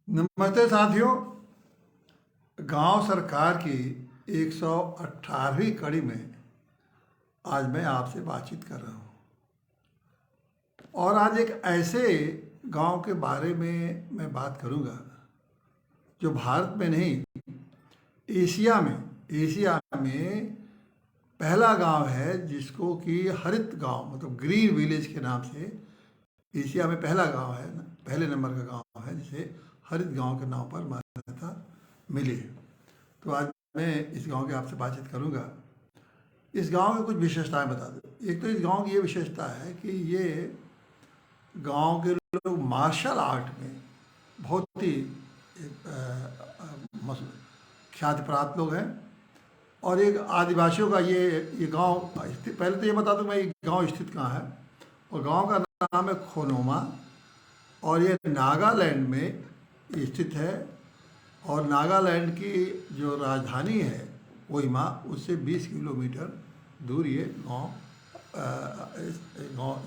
नमस्ते साथियों। गांव सरकार की 118वीं कड़ी में आज मैं आपसे बातचीत कर रहा हूं और आज एक ऐसे गांव के बारे में मैं बात करूंगा जो भारत में नहीं, एशिया में पहला गांव है जिसको कि हरित गांव मतलब ग्रीन विलेज के नाम से एशिया में पहला गांव है, पहले नंबर का गांव है जिसे हरित गांव के नाम पर मान्यता मिली है। तो आज मैं इस गांव की आपसे बातचीत करूंगा। इस गांव की कुछ विशेषताएं बता दूं। एक तो इस गांव की ये विशेषता है कि ये गांव के लोग मार्शल आर्ट में बहुत ही ख्याति प्राप्त लोग हैं और एक आदिवासियों का ये गांव स्थित, पहले तो ये बता दूं मैं ये गांव स्थित कहाँ है। और गांव का नाम है खोनोमा और ये नागालैंड में स्थित है। और नागालैंड की जो राजधानी है कोहिमा, उससे 20 किलोमीटर दूर ये गांव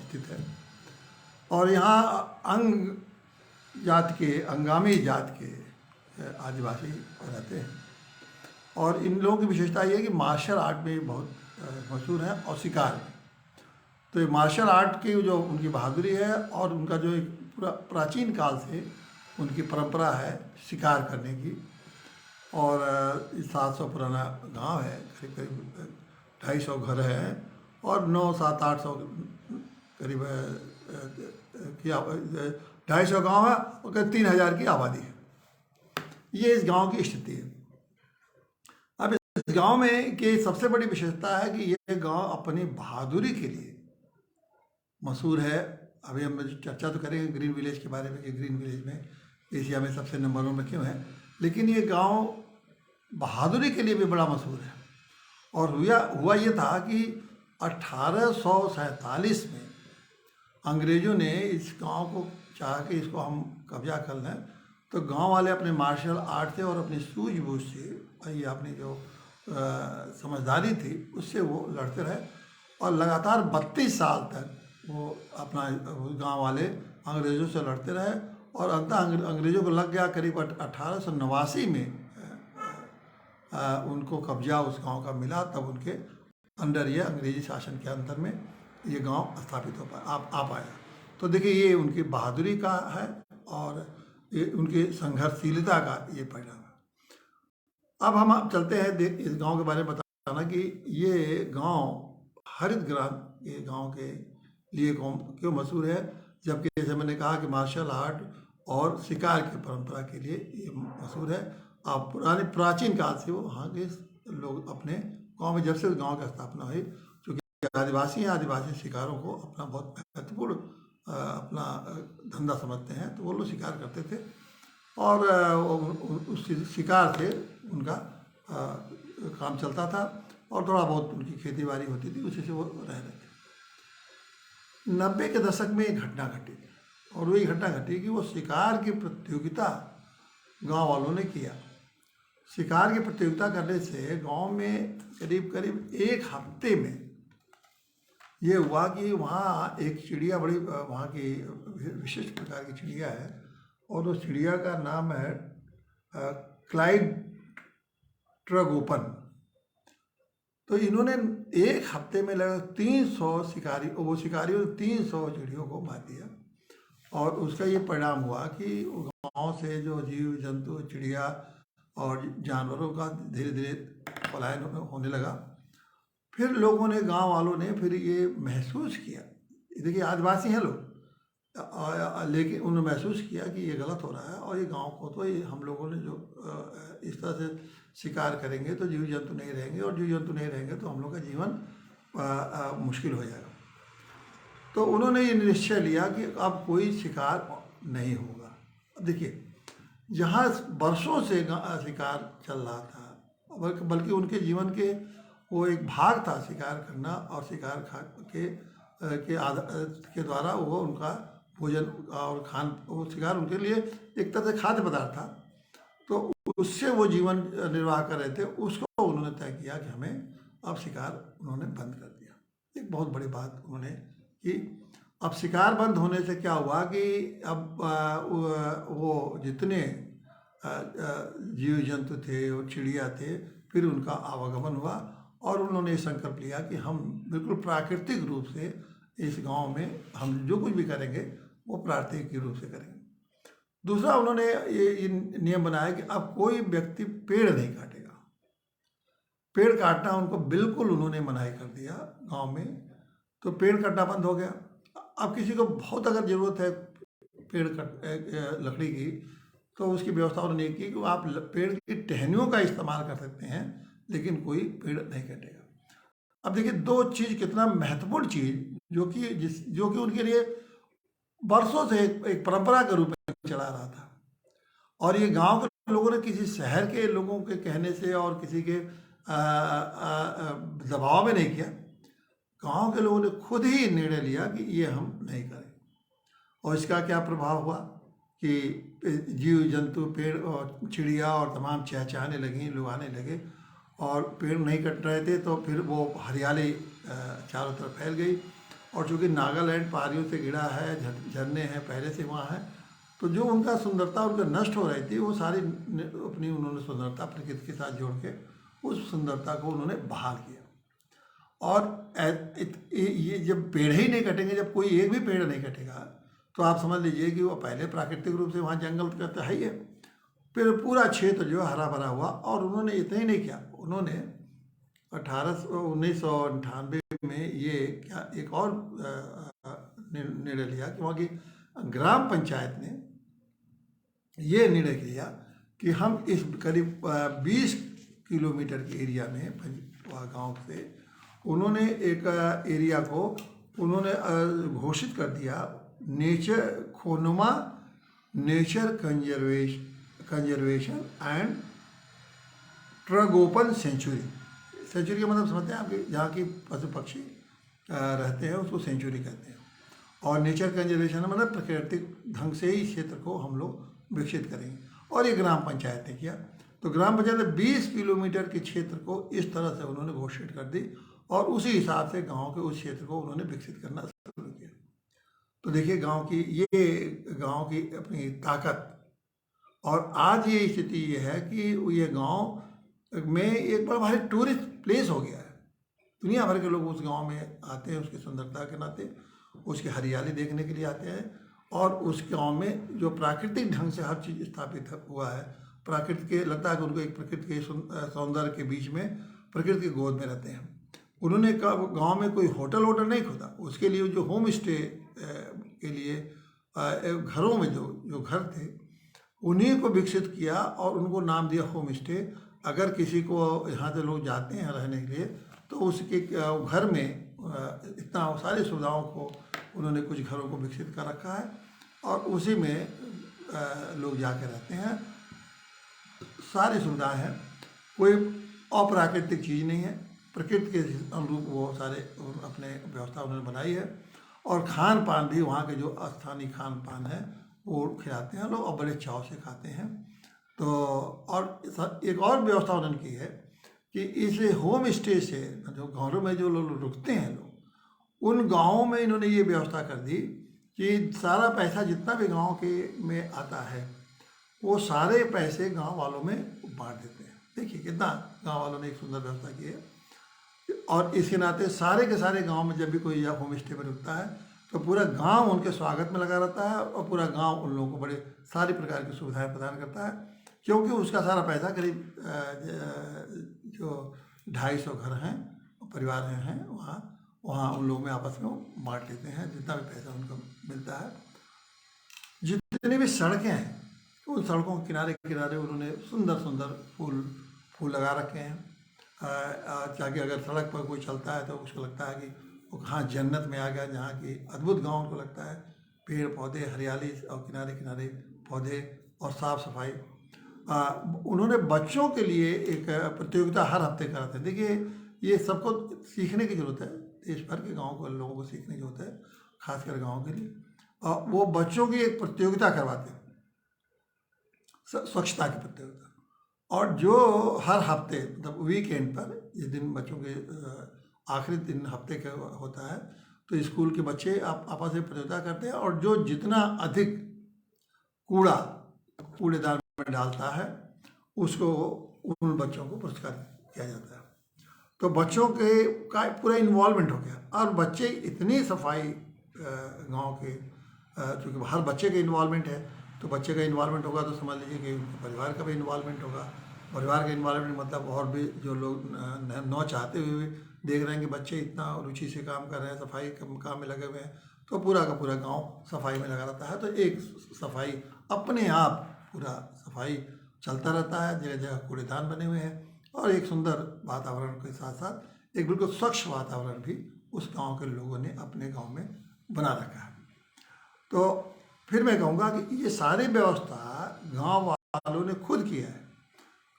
स्थित है। और यहाँ अंगामी जात के आदिवासी रहते हैं। और इन लोगों की विशेषता ये है कि मार्शल आर्ट में बहुत मशहूर है और शिकार में। तो ये मार्शल आर्ट की जो उनकी बहादुरी है और उनका जो एक पूरा प्राचीन काल से उनकी परंपरा है शिकार करने की। और 700 पुराना गांव है, करीब करीब 250 घर हैं और 900-800 करीब की 250 गांव है और करीब 3000 की आबादी है। ये इस गांव की स्थिति है। अब इस गांव में की सबसे बड़ी विशेषता है कि ये गांव अपनी बहादुरी के लिए मशहूर है। अभी हम चर्चा तो करेंगे ग्रीन विलेज के बारे में कि ग्रीन विलेज में एशिया में सबसे नंबर 1 में क्यों है, लेकिन ये गांव बहादुरी के लिए भी बड़ा मशहूर है। और हुआ ये था कि 1847 में अंग्रेज़ों ने इस गांव को चाहा कि इसको हम कब्जा कर लें। तो गांव वाले अपने मार्शल आर्ट से और अपनी सूझबूझ से या अपनी जो समझदारी थी उससे वो लड़ते रहे और लगातार 32 साल तक वो अपना गांव वाले अंग्रेज़ों से लड़ते रहे। और अंततः अंग्रेज़ों को लग गया करीब 1889 में उनको कब्जा उस गांव का मिला। तब उनके अंडर ये अंग्रेजी शासन के अंदर में ये गांव स्थापित आ पाया। तो देखिए ये उनकी बहादुरी का है और ये उनकी संघर्षशीलता का ये परिणाम है। अब हम चलते हैं इस गांव के बारे में बताना कि ये गांव हरित ग्राम ये गांव के लिए क्यों मशहूर है, जबकि जैसे मैंने कहा कि मार्शल आर्ट और शिकार की परंपरा के लिए ये मशहूर है। आप प्राचीन काल से वो वहाँ के लोग अपने गांव में, जब से गांव की स्थापना हुई, चूँकि आदिवासी हैं, आदिवासी शिकारों को अपना बहुत महत्वपूर्ण अपना धंधा समझते हैं, तो वो लोग शिकार करते थे और उस शिकार से उनका काम चलता था और थोड़ा बहुत उनकी खेती बाड़ी होती थी, उसी से वो रह रहे थे। 90 के दशक में एक घटना घटी और वही घटना घटी कि वो शिकार की प्रतियोगिता गांव वालों ने किया। शिकार की प्रतियोगिता करने से गांव में करीब करीब एक हफ्ते में ये हुआ कि वहाँ एक चिड़िया बड़ी वहाँ की विशिष्ट प्रकार की चिड़िया है और उस चिड़िया का नाम है क्लाइड ट्रगोपन। तो इन्होंने एक हफ्ते में लगभग 300 शिकारियों ने 300 चिड़ियों को मार दिया। और उसका ये परिणाम हुआ कि गांव से जो जीव जंतु चिड़िया और जानवरों का धीरे धीरे पलायन होने लगा। फिर लोगों ने, गांव वालों ने फिर ये महसूस किया, देखिए आदिवासी हैं लोग, लेकिन उन्होंने महसूस किया कि ये गलत हो रहा है और ये गांव को तो ये हम लोगों ने जो इस तरह से शिकार करेंगे तो जीव जंतु नहीं रहेंगे और जीव जंतु नहीं रहेंगे तो हम लोग का जीवन मुश्किल हो जाएगा। तो उन्होंने ये निश्चय लिया कि अब कोई शिकार नहीं होगा। देखिए जहाँ वर्षों से शिकार चल रहा था, बल्कि उनके जीवन के वो एक भाग था शिकार करना और शिकार के द्वारा वो उनका भोजन और वो शिकार उनके लिए एक तरह से खाद्य पदार्थ था। तो उससे वो जीवन निर्वाह कर रहे थे। उसको उन्होंने तय किया कि हमें अब शिकार उन्होंने बंद कर दिया। एक बहुत बड़ी बात उन्होंने की। अब शिकार बंद होने से क्या हुआ कि अब वो जितने जीव जंतु थे और चिड़िया थे, फिर उनका आवागमन हुआ और उन्होंने संकल्प लिया कि हम बिल्कुल प्राकृतिक रूप से इस गांव में हम जो कुछ भी करेंगे वो प्राकृतिक रूप से करेंगे। दूसरा, उन्होंने ये नियम बनाया कि अब कोई व्यक्ति पेड़ नहीं काटेगा। पेड़ काटना उनको बिल्कुल उन्होंने मनाही कर दिया गांव में। तो पेड़ कटना बंद हो गया। अब किसी को बहुत अगर ज़रूरत है पेड़ लकड़ी की, तो उसकी व्यवस्था उन्होंने की कि आप पेड़ की टहनियों का इस्तेमाल कर सकते हैं, लेकिन कोई पेड़ नहीं कटेगा। अब देखिए, दो चीज़ कितना महत्वपूर्ण चीज़ जो कि उनके लिए वर्षों से एक परंपरा के रूप में चला रहा था। और ये गांव के लोगों ने किसी शहर के लोगों के कहने से और किसी के दबाव में नहीं किया। गांव के लोगों ने खुद ही निर्णय लिया कि ये हम नहीं करें। और इसका क्या प्रभाव हुआ कि जीव जंतु, पेड़ और चिड़िया और तमाम चहचहाने लगी, लोग आने लगे और पेड़ नहीं कट रहे थे, तो फिर वो हरियाली चारों तरफ फैल गई। और चूँकि नागालैंड पहाड़ियों से घिरा है, झरने हैं पहले से वहाँ है, तो जो उनका सुंदरता उनका नष्ट हो रही थी, वो सारी अपनी उन्होंने सुंदरता प्रकृति के साथ जोड़ के उस सुंदरता को उन्होंने बहाल किया। और ये जब पेड़ ही नहीं कटेंगे, जब कोई एक भी पेड़ नहीं कटेगा, तो आप समझ लीजिए कि वो पहले प्राकृतिक रूप से वहाँ जंगल करता है ही है, फिर पूरा क्षेत्र जो हरा भरा हुआ। और उन्होंने इतना ही नहीं किया, उन्होंने 1998 में ये क्या एक और निर्णय लिया कि वहाँ की ग्राम पंचायत ने ये निर्णय किया कि हम इस करीब 20 किलोमीटर के एरिया में गांव से उन्होंने एक एरिया को उन्होंने घोषित कर दिया Khonoma nature conservation and tragopan sanctuary. Sanctuary का मतलब समझते हैं आपके, जहाँ की पशु पक्षी रहते हैं उसको सेंचुरी कहते हैं। और नेचर कंजर्वेशन मतलब प्राकृतिक ढंग से ही क्षेत्र को हम लोग विकसित करेंगे। और ये ग्राम पंचायत ने किया। तो ग्राम पंचायत ने 20 किलोमीटर के क्षेत्र को इस तरह से उन्होंने घोषित कर दी और उसी हिसाब से गांव के उस क्षेत्र को उन्होंने विकसित करना शुरू किया। तो देखिए गांव की अपनी ताकत। और आज ये स्थिति ये है कि ये गांव में एक बड़ा भारी टूरिस्ट प्लेस हो गया है। दुनिया भर के लोग उस गांव में आते हैं, उसकी सुंदरता के नाते, उसकी हरियाली देखने के लिए आते हैं। और उस गांव में जो प्राकृतिक ढंग से हर चीज़ स्थापित हुआ है, प्रकृति के लगता है कि उनको एक प्रकृति के सौंदर्य के बीच में, प्रकृति की गोद में रहते हैं। उन्होंने गांव में कोई होटल नहीं खोदा, उसके लिए जो होम स्टे के लिए घरों में जो घर थे उन्हीं को विकसित किया और उनको नाम दिया होम स्टे। अगर किसी को यहाँ से लोग जाते हैं रहने के लिए, तो उसके घर में इतना सारी सुविधाओं को उन्होंने कुछ घरों को विकसित कर रखा है और उसी में लोग जाके रहते हैं। सारी सुविधाएं हैं, कोई अप्राकृतिक चीज़ नहीं है, प्रकृति के अनुरूप वो सारे अपने व्यवस्था उन्होंने बनाई है। और खान पान भी वहाँ के जो स्थानीय खान पान है वो खिलाते हैं लोग और बड़े चाव से खाते हैं। तो और एक और व्यवस्था उन्होंने की है कि इस होम स्टे से जो घरों में जो लोग रुकते हैं लोग, उन गाँवों में इन्होंने ये व्यवस्था कर दी कि सारा पैसा जितना भी गाँव के में आता है वो सारे पैसे गांव वालों में बांट देते हैं। देखिए कितना गांव वालों ने एक सुंदर व्यवस्था की है। और इसके नाते सारे के सारे गांव में जब भी कोई होम स्टे पर रुकता है तो पूरा गांव उनके स्वागत में लगा रहता है और पूरा गांव उन लोगों को बड़े सारी प्रकार की सुविधाएं प्रदान करता है, क्योंकि उसका सारा पैसा करीब जो 250 घर हैं परिवार हैं वहाँ उन लोगों में आपस में बांट लेते हैं जितना भी पैसा उनको मिलता है। जितनी भी सड़कें हैं उन सड़कों के किनारे किनारे उन्होंने सुंदर सुंदर फूल लगा रखे हैं, ताकि अगर सड़क पर कोई चलता है तो उसको लगता है कि वो कहाँ जन्नत में आ गया, जहाँ की अद्भुत गांव उनको लगता है। पेड़ पौधे, हरियाली और किनारे किनारे पौधे और साफ़ सफाई। उन्होंने बच्चों के लिए एक प्रतियोगिता हर हफ्ते कराते हैं। देखिए ये सबको सीखने की ज़रूरत है, देश भर के गाँव को लोगों को सीखने की ज़रूरत है, खासकर गाँव के लिए। वो बच्चों की एक प्रतियोगिता करवाते हैं, स्वच्छता की प्रतियोगिता। और जो हर हफ्ते मतलब वीकेंड पर, जिस दिन बच्चों के आखिरी दिन हफ्ते का होता है, तो स्कूल के बच्चे आपस में प्रतियोगिता करते हैं और जो जितना अधिक कूड़ेदान में डालता है उसको, उन बच्चों को पुरस्कार किया जाता है। तो बच्चों के का पूरा इन्वॉल्वमेंट हो गया, और बच्चे इतनी सफाई गांव के, चूँकि हर बच्चे का इन्वॉल्वमेंट है, तो बच्चे का इन्वॉल्वमेंट होगा तो समझ लीजिए कि उनके परिवार का भी इन्वॉल्वमेंट होगा। परिवार का इन्वॉल्वमेंट मतलब और भी जो लोग न चाहते हुए भी देख रहे हैं कि बच्चे इतना रुचि से काम कर रहे हैं, सफाई काम में लगे हुए हैं, तो पूरा का पूरा गांव सफाई में लगा रहता है। तो एक सफाई अपने आप पूरा सफाई चलता रहता है, जगह जगह कूड़ेदान बने हुए हैं, और एक सुंदर वातावरण के साथ साथ एक बिल्कुल स्वच्छ वातावरण भी उस गांव के लोगों ने अपने गांव में बना रखा है। तो फिर मैं कहूँगा कि ये सारी व्यवस्था गांव वालों ने खुद किया है।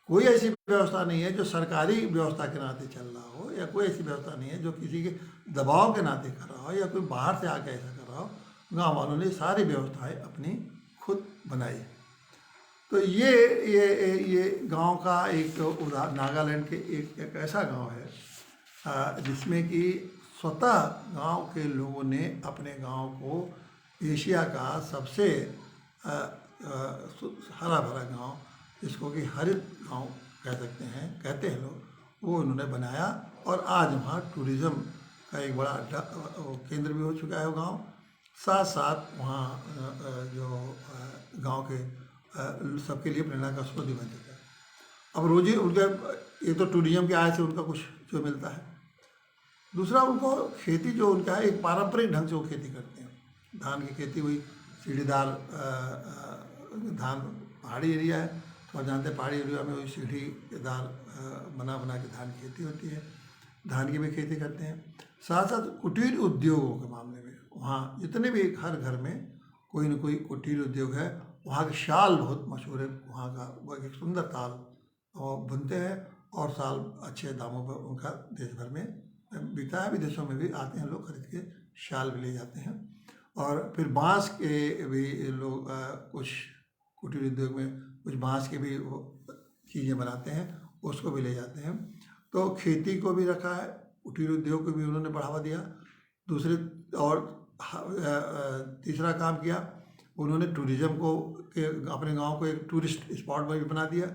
कोई ऐसी व्यवस्था नहीं है जो सरकारी व्यवस्था के नाते चल रहा हो, या कोई ऐसी व्यवस्था नहीं है जो किसी के दबाव के नाते कर रहा हो, या कोई बाहर से आके ऐसा कर रहा हो। गांव वालों ने सारी व्यवस्थाएं अपनी खुद बनाई। तो ये गांव का एक उदाहरण, नागालैंड के एक ऐसा गांव है जिसमें कि स्वतः गांव के लोगों ने अपने गांव को एशिया का सबसे हरा भरा गांव, जिसको कि हरित गांव कह सकते हैं, कहते हैं लोग, वो उन्होंने बनाया। और आज वहाँ टूरिज़्म का एक बड़ा केंद्र भी हो चुका है वो गांव। साथ साथ वहाँ जो गांव के सबके लिए प्रेरणा का स्रोत भी बन चुका है। अब रोजी उनका एक तो टूरिज्म के आय से उनका कुछ जो मिलता है, दूसरा उनको खेती जो उनका है एक पारंपरिक ढंग से वो खेती करते हैं। धान की खेती हुई, सीढ़ीदार धान, पहाड़ी एरिया है तो आप जानते हैं पहाड़ी एरिया में वही सीढ़ीदार बना के धान की खेती होती है, धान की भी खेती करते हैं। साथ साथ कुटीर उद्योगों के मामले में वहाँ जितने भी हर घर में कोई न कोई कुटीर उद्योग है। वहाँ के शाल बहुत मशहूर है, वहाँ का वो एक सुंदर ताल बुनते हैं, और साल अच्छे दामों पर उनका देश भर में बिकता है। विदेशों में भी आते हैं लोग, खरीद के शाल भी ले जाते हैं। और फिर बांस के भी लोग कुछ कुटीर उद्योग में कुछ बांस के भी वो चीज़ें बनाते हैं, उसको भी ले जाते हैं। तो खेती को भी रखा है, कुटीर उद्योग को भी उन्होंने बढ़ावा दिया। दूसरे और तीसरा काम किया उन्होंने, टूरिज़्म को के अपने गांव को एक टूरिस्ट स्पॉट में भी बना दिया।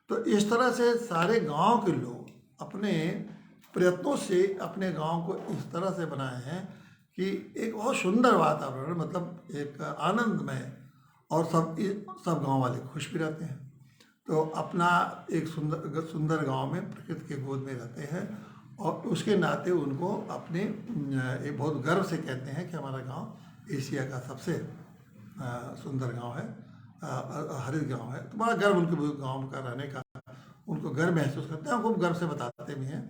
तो इस तरह से सारे गांव के लोग अपने प्रयत्नों से अपने गांव को इस तरह से बनाए हैं कि एक बहुत सुंदर वातावरण, मतलब एक आनंदमय, और सब गांव वाले खुश भी रहते हैं। तो अपना एक सुंदर गांव में प्रकृति के गोद में रहते हैं, और उसके नाते उनको अपने एक बहुत गर्व से कहते हैं कि हमारा गांव एशिया का सबसे सुंदर गांव है, हरित गांव है। तो बड़ा गर्व उनके गांव का रहने का, उनको गर्व महसूस करते हैं, खूब गर्व से बताते भी हैं।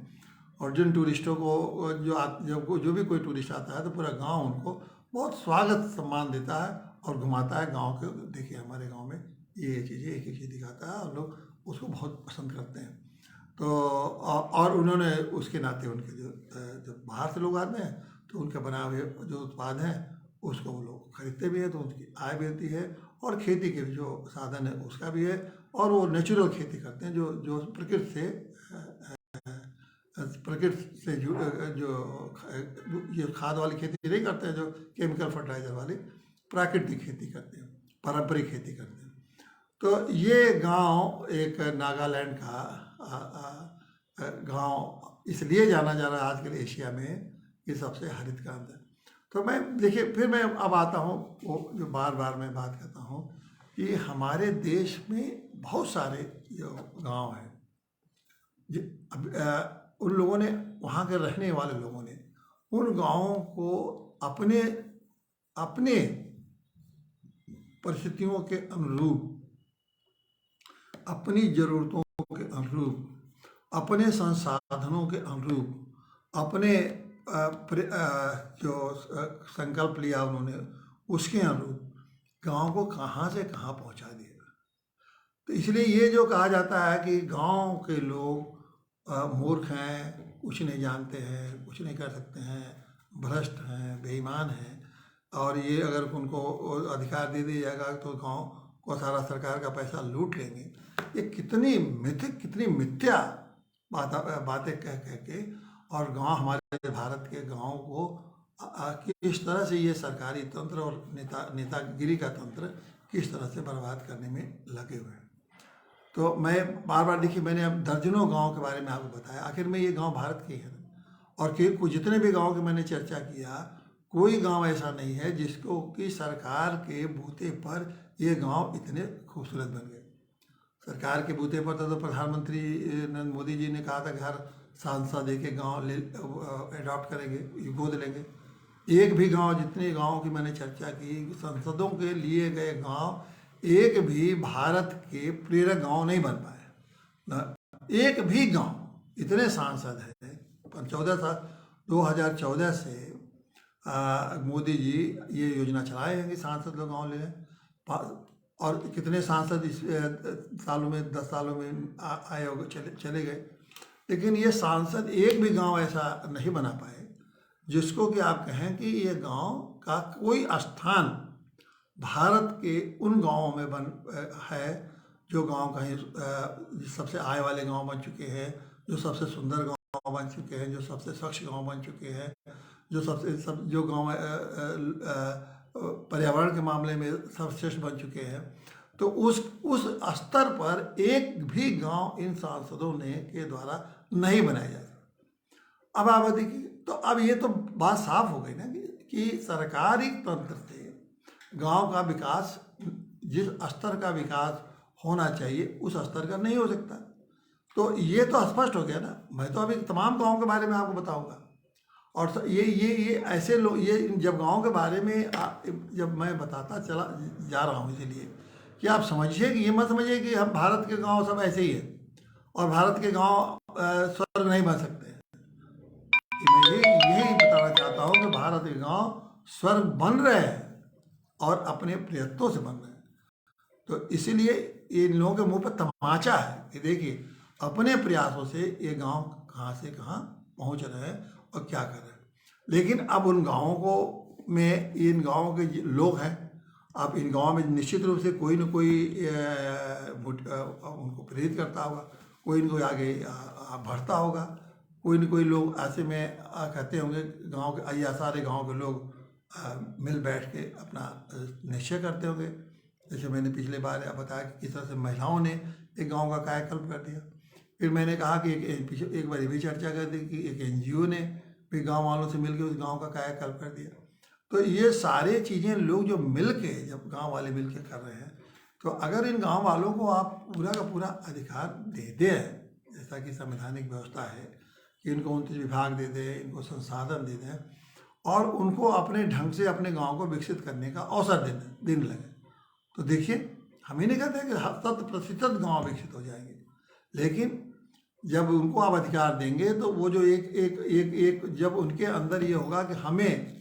और जिन टूरिस्टों को जो भी कोई टूरिस्ट आता है तो पूरा गांव उनको बहुत स्वागत सम्मान देता है और घुमाता है गांव के, देखिए हमारे गांव में ये चीज़ें एक चीज़ दिखाता है, और लोग उसको बहुत पसंद करते हैं। तो और उन्होंने उसके नाते उनके जब बाहर से लोग आते हैं तो उनके बनाए हुए जो उत्पाद हैं उसको वो लोग खरीदते भी हैं, तो उनकी आय भी होती है, और खेती के जो साधन है उसका भी है। और वो नेचुरल खेती करते हैं, जो प्रकृति से जो ये खाद वाली खेती नहीं करते हैं, जो केमिकल फर्टिलाइजर वाली, प्राकृतिक खेती करते हैं, पारंपरिक खेती करते हैं। तो ये गांव एक नागालैंड का गांव इसलिए जाना जा रहा है आजकल एशिया में कि सबसे हरित गांव है। तो मैं देखिए, फिर मैं अब आता हूँ वो जो बार बार मैं बात करता हूँ कि हमारे देश में बहुत सारे जो गांव हैं, उन लोगों ने, वहाँ के रहने वाले लोगों ने उन गांवों को अपने अपने परिस्थितियों के अनुरूप, अपनी ज़रूरतों के अनुरूप, अपने संसाधनों के अनुरूप, अपने जो संकल्प लिया उन्होंने उसके अनुरूप गांव को कहाँ से कहाँ पहुँचा दिया। तो इसलिए ये जो कहा जाता है कि गांव के लोग मूर्ख हैं, कुछ नहीं जानते हैं, कुछ नहीं कर सकते हैं, भ्रष्ट हैं, बेईमान हैं, और ये अगर उनको अधिकार दे दिया जाएगा तो गांव को सारा सरकार का पैसा लूट लेंगे, ये कितनी मिथ्या बातें कह के, और गांव, हमारे भारत के गांव को किस तरह से ये सरकारी तंत्र और नेतागिरी का तंत्र किस तरह से बर्बाद करने में लगे हुए हैं। तो मैं बार बार देखिए, मैंने अब दर्जनों गांव के बारे में आपको बताया, आखिर में ये गांव भारत के हैं। और जितने भी गांव की मैंने चर्चा किया, कोई गांव ऐसा नहीं है जिसको कि सरकार के बूते पर ये गांव इतने खूबसूरत बन गए। सरकार के बूते पर तो प्रधानमंत्री नरेंद्र मोदी जी ने कहा था कि हर सांसद एक गाँव ले अडॉप्ट करेंगे, गोद लेंगे। एक भी गांव, जितने गांवों की मैंने चर्चा की, संसदों के लिए गए गांव एक भी भारत के प्रेरक गांव नहीं बन पाए न, एक भी गांव। इतने सांसद हैं, 2014 से मोदी जी ये योजना चलाए हैं कि सांसद लोग गाँव ले लें। और कितने सांसद इस सालों में, 10 सालों में आए होंगे, चले गए, लेकिन ये सांसद एक भी गांव ऐसा नहीं बना पाए जिसको कि आप कहें कि ये गांव का कोई स्थान भारत के उन गांवों में है जो गांव कहीं सबसे आय वाले गांव बन चुके हैं, जो सबसे सुंदर गांव बन चुके हैं, जो सबसे स्वच्छ गांव बन चुके हैं, जो गांव पर्यावरण के मामले में सर्वश्रेष्ठ बन चुके हैं। तो उस स्तर पर एक भी गांव इन सांसदों के द्वारा नहीं बनाया जा सकता। अब आप देखिए, तो अब ये तो बात साफ हो गई ना कि सरकारी तंत्र से गांव का विकास, जिस स्तर का विकास होना चाहिए उस स्तर का नहीं हो सकता। तो ये तो स्पष्ट हो गया ना। मैं तो अभी तमाम गाँव के बारे में आपको बताऊंगा। और ये ऐसे लोग, ये जब गांव के बारे में जब मैं बताता चला जा रहा हूँ, इसीलिए कि आप समझिए कि ये मत समझिए कि हम भारत के गांव सब ऐसे ही है और भारत के गांव स्वर्ग नहीं बन सकते। मैं यही बताना चाहता हूँ कि भारत के गांव स्वर्ग बन रहे हैं और अपने प्रयत्नों से बन रहे हैं। तो इसीलिए इन लोगों के मुंह पर तमाचा है कि देखिए अपने प्रयासों से ये गांव कहाँ से कहाँ पहुँच रहे हैं और क्या कर रहे हैं। लेकिन अब उन गाँवों को में, इन गाँवों के लोग हैं, अब इन गाँव में निश्चित रूप से कोई न कोई उनको प्रेरित करता होगा, कोई इनको आगे बढ़ता होगा, कोई न कोई लोग ऐसे में कहते होंगे, गांव के या सारे गांव के लोग मिल बैठ के अपना निश्चय करते होंगे। जैसे मैंने पिछले बार बताया कि किस तरह से महिलाओं ने एक गांव का कायाकल्प कर दिया। फिर मैंने कहा कि एक बार ये भी चर्चा कर दी कि एक NGO ने भी गांव वालों से मिलकर उस गांव का कायाकल्प कर दिया। तो ये सारे चीज़ें लोग जो मिल के, जब गाँव वाले मिल के कर रहे हैं, तो अगर इन गाँव वालों को आप पूरा का पूरा अधिकार दे दें, जैसा कि संवैधानिक व्यवस्था है कि इनको 29 विभाग दे दें, इनको संसाधन दे दें और उनको अपने ढंग से अपने गांव को विकसित करने का अवसर देने लगे, तो देखिए हम ही नहीं कहते कि 100% गाँव विकसित हो जाएंगे। लेकिन जब उनको आप अधिकार देंगे तो वो जो एक जब उनके अंदर ये होगा कि हमें,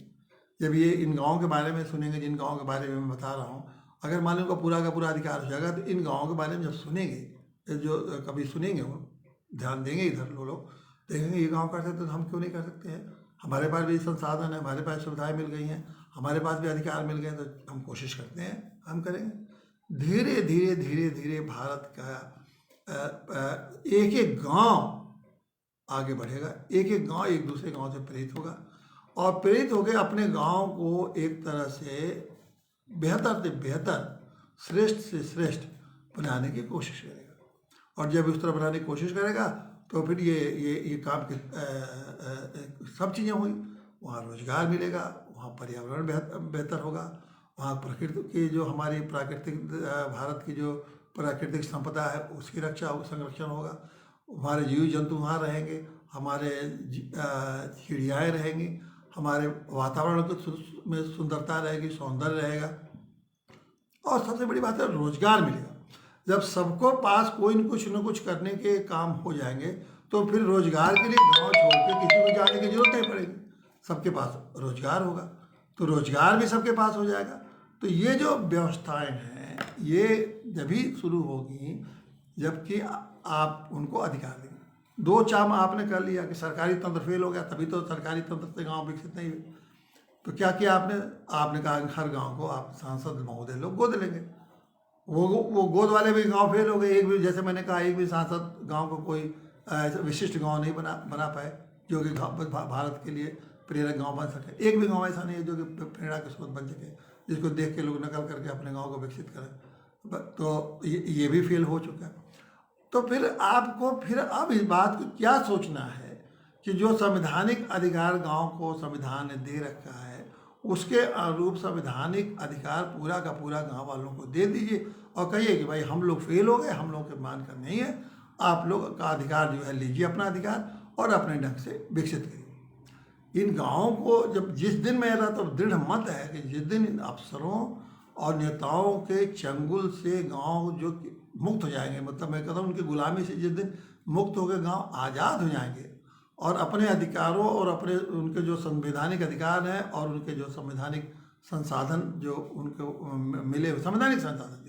जब ये इन गाँव के बारे में सुनेंगे, जिन गाँव के बारे में मैं बता रहा हूँ, अगर मान लो उनका पूरा का पूरा अधिकार हो जाएगा, तो इन गाँव के बारे में जब सुनेंगे, जो कभी सुनेंगे वो ध्यान देंगे, इधर लोग देखेंगे ये गाँव कर सकते तो हम क्यों नहीं कर सकते हैं, हमारे पास भी संसाधन है, हमारे पास सुविधाएं मिल गई हैं, हमारे पास भी अधिकार मिल गए, तो हम कोशिश करते हैं, हम करेंगे। धीरे धीरे धीरे धीरे भारत का एक एक गांव आगे बढ़ेगा, एक एक गांव एक दूसरे गांव से प्रेरित होगा और प्रेरित होकर अपने गांव को एक तरह से बेहतर, श्रेष्ठ से श्रेष्ठ बनाने की कोशिश करेगा। और जब उस तरह बनाने की कोशिश करेगा तो फिर ये काम के सब चीज़ें होंगी। वहाँ रोजगार मिलेगा, वहाँ पर्यावरण बेहतर होगा, वहाँ प्रकृति की जो हमारी भारत की जो प्राकृतिक संपदा है उसकी संरक्षण होगा, हमारे जीव जंतु वहाँ रहेंगे, हमारे चिड़ियाएँ रहेंगी, हमारे वातावरण में सुंदरता रहेगी, सौंदर्य रहेगा और सबसे बड़ी बात है रोजगार मिलेगा। जब सबको पास कोई न कुछ करने के काम हो जाएंगे तो फिर रोजगार के लिए गांव छोड़ के किसी को जाने की जरूरत नहीं पड़ेगी, सबके पास रोजगार होगा, तो रोजगार भी सबके पास हो जाएगा। तो ये जो व्यवस्थाएं हैं ये जभी शुरू होगी जबकि आप उनको अधिकार देंगे। दो चाम आपने कर लिया कि सरकारी तंत्र फेल हो गया, तभी तो सरकारी तंत्र से गाँव विकसित नहीं हुए। तो क्या किया आपने कहा कि हर गाँव को आप सांसद महोदय लोग गोद लेंगे। वो गोद वाले भी गांव फेल हो गए। एक भी, जैसे मैंने कहा, एक भी सांसद गांव को कोई ऐसा विशिष्ट गांव नहीं बना पाए जो कि भारत के लिए प्रेरक गांव बन सके। एक भी गांव ऐसा नहीं है जो कि प्रेरणा के स्रोत बन सके, जिसको देख के लोग नकल करके अपने गांव को विकसित करें। तो ये भी फेल हो चुका है। तो फिर आपको फिर अब इस बात को क्या सोचना है कि जो संवैधानिक अधिकार गांव को संविधान ने दे रखा है, उसके अनुरूप संवैधानिक अधिकार पूरा का पूरा गांव वालों को दे दीजिए और कहिए कि भाई हम लोग फेल हो गए, हम लोग के मान कर नहीं है, आप लोग का अधिकार जो है लीजिए अपना अधिकार और अपने ढंग से विकसित करिए। इन गाँवों को जब जिस दिन मेरा तो दृढ़ मत है कि जिस दिन इन अफसरों और नेताओं के चंगुल से गांव जो मुक्त हो जाएंगे, मतलब मैं कहता हूँ उनकी गुलामी से जिस दिन मुक्त होकर गांव आज़ाद हो जाएंगे और अपने अधिकारों और अपने उनके जो संवैधानिक अधिकार हैं और उनके जो संवैधानिक संसाधन जो उनको मिले हुए संवैधानिक संसाधन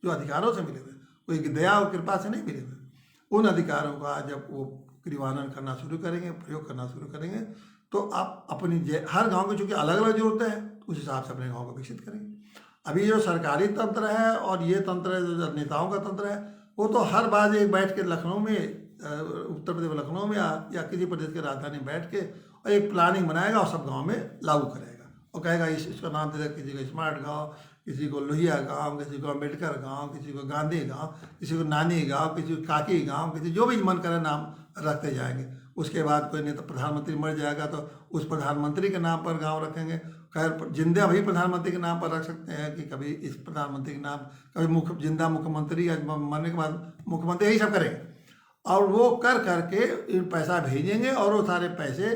जो अधिकारों से मिले हुए, कोई दया और कृपा से नहीं मिले हुए, उन अधिकारों का जब वो क्रियान्वयन करना शुरू करेंगे, प्रयोग करना शुरू करेंगे, तो आप अपनी हर गांव की चूँकि अलग अलग जरूरतें हैं, उस हिसाब से अपने गांव को विकसित करेंगे। अभी जो सरकारी तंत्र है और ये तंत्र है जो नेताओं का तंत्र है, वो तो हर बार एक बैठ के लखनऊ में उत्तर प्रदेश लखनऊ में या किसी प्रदेश की राजधानी में बैठ के और एक प्लानिंग बनाएगा और सब गांव में लागू करेगा और कहेगा इसका नाम दे देगा, किसी को स्मार्ट गांव, किसी को लोहिया गांव, किसी को अम्बेडकर गांव, किसी को गांधी गांव, किसी को नानी गांव, किसी को काकी गांव, किसी जो भी मन करे नाम रखते जाएंगे। उसके बाद कोई नेता प्रधानमंत्री मर जाएगा तो उस प्रधानमंत्री के नाम पर गाँव रखेंगे। खैर जिंदा भी प्रधानमंत्री के नाम पर रख सकते हैं कि कभी इस प्रधानमंत्री के नाम, कभी जिंदा मुख्यमंत्री या मरने के बाद मुख्यमंत्री, यही सब करेंगे और वो कर करके पैसा भेजेंगे और वो सारे पैसे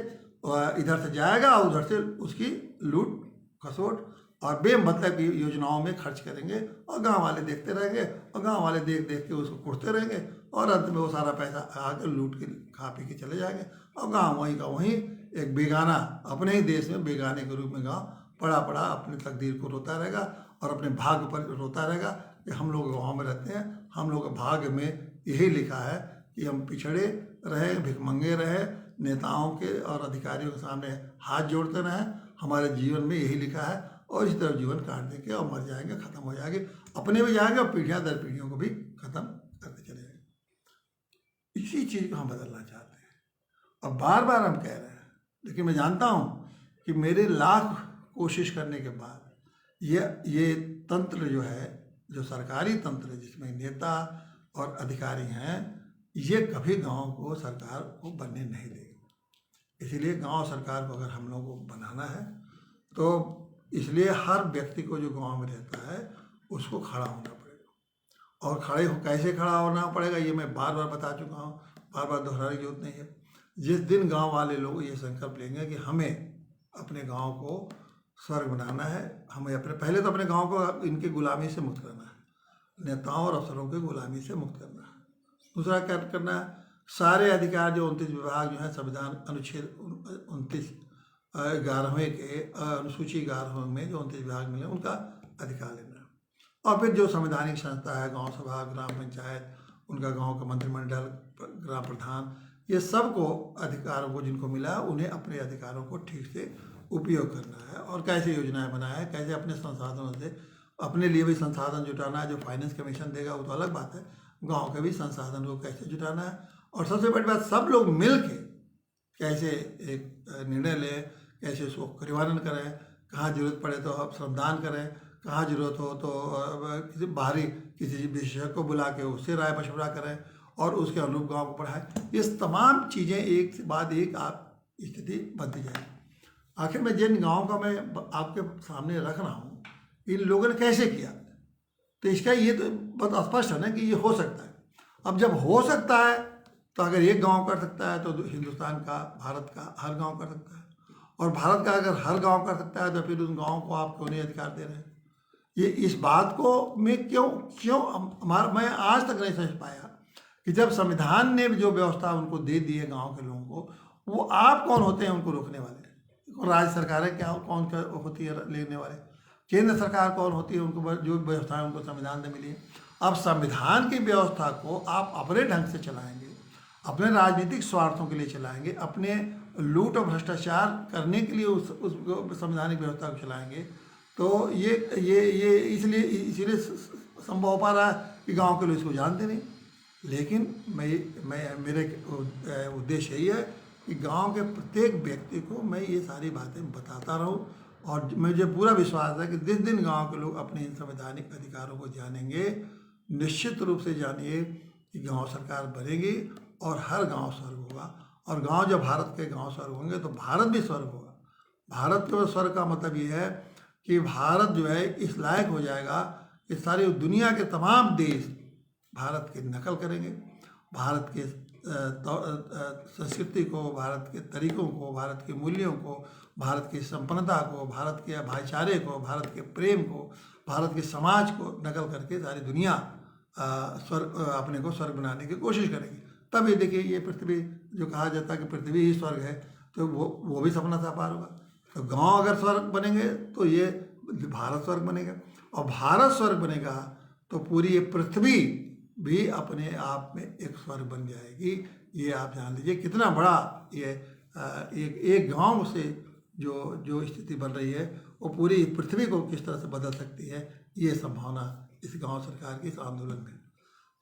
इधर से जाएगा और उधर से उसकी लूट खसोट और बेमतलब की योजनाओं में खर्च करेंगे और गांव वाले देखते रहेंगे और गांव वाले देख देख के उसको कुटते रहेंगे और अंत में वो सारा पैसा आकर लूट के खा पी के चले जाएंगे और गांव वहीं का वहीं एक बेगाना, अपने ही देश में बेगाने के रूप में गांव पड़ा पड़ा अपनी तकदीर को रोता रहेगा और अपने भाग्य पर रोता रहेगा कि हम लोग गाँव में रहते हैं, हम लोग के भाग्य में यही लिखा है कि हम पिछड़े रहे, भिखमंगे रहे, नेताओं के और अधिकारियों के सामने हाथ जोड़ते रहे, हमारे जीवन में यही लिखा है और इस तरह जीवन काट देंगे और मर जाएंगे, ख़त्म हो जाएंगे, अपने भी जाएंगे और पीढ़ियाँ दर पीढ़ियों को भी ख़त्म करते चले जाएंगे। इसी चीज़ को हम बदलना चाहते हैं और बार बार हम कह रहे हैं, लेकिन मैं जानता हूँ कि मेरे लाख कोशिश करने के बाद ये तंत्र जो है, जो सरकारी तंत्र है जिसमें नेता और अधिकारी हैं, ये कभी गांव को सरकार को बनने नहीं देगी। इसलिए गांव सरकार को अगर हम लोगों को बनाना है तो इसलिए हर व्यक्ति को जो गांव में रहता है उसको खड़ा होना पड़ेगा और कैसे खड़ा होना पड़ेगा ये मैं बार बार बता चुका हूँ, बार बार दोहराने की जरूरत नहीं है। जिस दिन गांव वाले लोग ये संकल्प लेंगे कि हमें अपने गांव को स्वर्ग बनाना है, हमें पहले तो अपने गांव को इनकी गुलामी से मुक्त करना है, नेताओं और अफसरों की गुलामी से मुक्त करना है। दूसरा क्या करना है, सारे अधिकार जो 29 विभाग जो है संविधान अनुच्छेद 29/11 के अनुसूची 11 में जो 29 विभाग मिले उनका अधिकार लेना है और फिर जो संवैधानिक संस्था है, गांव सभा, ग्राम पंचायत, उनका गांव का मंत्रिमंडल, ग्राम प्रधान, ये सबको अधिकारों को जिनको मिला है उन्हें अपने अधिकारों को ठीक से उपयोग करना है और कैसे योजनाएं बनाया है, कैसे अपने संसाधनों से अपने लिए भी संसाधन जुटाना है। जो फाइनेंस कमीशन देगा वो तो अलग बात है, गांव के भी संसाधन को कैसे जुटाना है और सबसे बड़ी बात सब लोग मिल के कैसे एक निर्णय लें, कैसे उसको क्रियान्वयन करें, कहाँ जरूरत पड़े तो आप श्रमदान करें, कहाँ जरूरत हो तो किसी बाहरी किसी विशेषज्ञ को बुला के उससे राय मशवरा करें और उसके अनुरूप गाँव को बढ़ाएं। ये तमाम चीज़ें एक के बाद एक आप स्थिति बनती जाएगी। आखिर में जिन गाँव का मैं आपके सामने रख रहा हूँ, इन लोगों ने कैसे किया, तो इसका ये तो बहुत स्पष्ट है ना कि ये हो सकता है। अब जब हो सकता है तो अगर एक गांव कर सकता है तो हिंदुस्तान का, भारत का हर गांव कर सकता है और भारत का अगर हर गांव कर सकता है तो फिर उन गाँव को आप क्यों नहीं अधिकार दे रहे हैं? ये इस बात को मैं मैं आज तक नहीं समझ पाया कि जब संविधान ने जो व्यवस्था उनको दे दी है गाँव के लोगों को, वो आप कौन होते हैं उनको रोकने वाले? राज्य सरकारें क्या कौन होती है लेने वाले? केंद्र सरकार कौन होती है उनको जो व्यवस्थाएं उनको संविधान से मिली है? अब संविधान की व्यवस्था को आप अपने ढंग से चलाएंगे, अपने राजनीतिक स्वार्थों के लिए चलाएंगे, अपने लूट और भ्रष्टाचार करने के लिए उस संवैधानिक व्यवस्था को चलाएंगे, तो ये इसीलिए संभव हो पा रहा है कि गांव के लोग इसको जानते नहीं। लेकिन मेरे उद्देश्य यही है कि गांव के प्रत्येक व्यक्ति को मैं ये सारी बातें बताता रहूं और मुझे पूरा विश्वास है कि जिस दिन गांव के लोग अपने इन संवैधानिक अधिकारों को जानेंगे, निश्चित रूप से जानिए कि गांव सरकार बनेगी और हर गांव स्वर्ग होगा। और गांव जब भारत के गांव स्वर्ग होंगे तो भारत भी स्वर्ग होगा। भारत के स्वर्ग का मतलब ये है कि भारत जो है इस लायक हो जाएगा कि सारी दुनिया के तमाम देश भारत की नकल करेंगे, भारत के संस्कृति को, भारत के तरीक़ों को, भारत के मूल्यों को, भारत की संपन्नता को, भारत के भाईचारे को, भारत के प्रेम को, भारत के समाज को नकल करके सारी दुनिया स्वर्ग अपने को स्वर्ग बनाने की कोशिश करेगी। तब ये देखिए, ये पृथ्वी जो कहा जाता है कि पृथ्वी ही स्वर्ग है, तो वो भी सपना साकार होगा। तो गांव अगर स्वर्ग बनेंगे तो ये भारत स्वर्ग बनेगा, और भारत स्वर्ग बनेगा तो पूरी ये पृथ्वी भी अपने आप में एक स्वर्ग बन जाएगी। ये आप जान लीजिए कितना बड़ा ये एक गांव से जो स्थिति बन रही है वो पूरी पृथ्वी को किस तरह से बदल सकती है, ये संभावना इस गांव सरकार के इस आंदोलन में।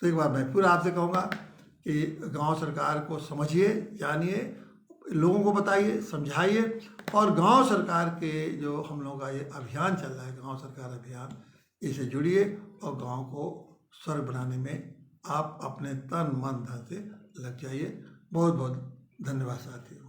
तो एक बार मैं फिर आपसे कहूँगा कि गांव सरकार को समझिए, जानिए, लोगों को बताइए, समझाइए, और गांव सरकार के जो हम लोगों का ये अभियान चल रहा है, गांव सरकार अभियान, इसे जुड़िए और गांव को स्वर्ग बनाने में आप अपने तन मन धन से लग जाइए। बहुत बहुत धन्यवाद साथियों।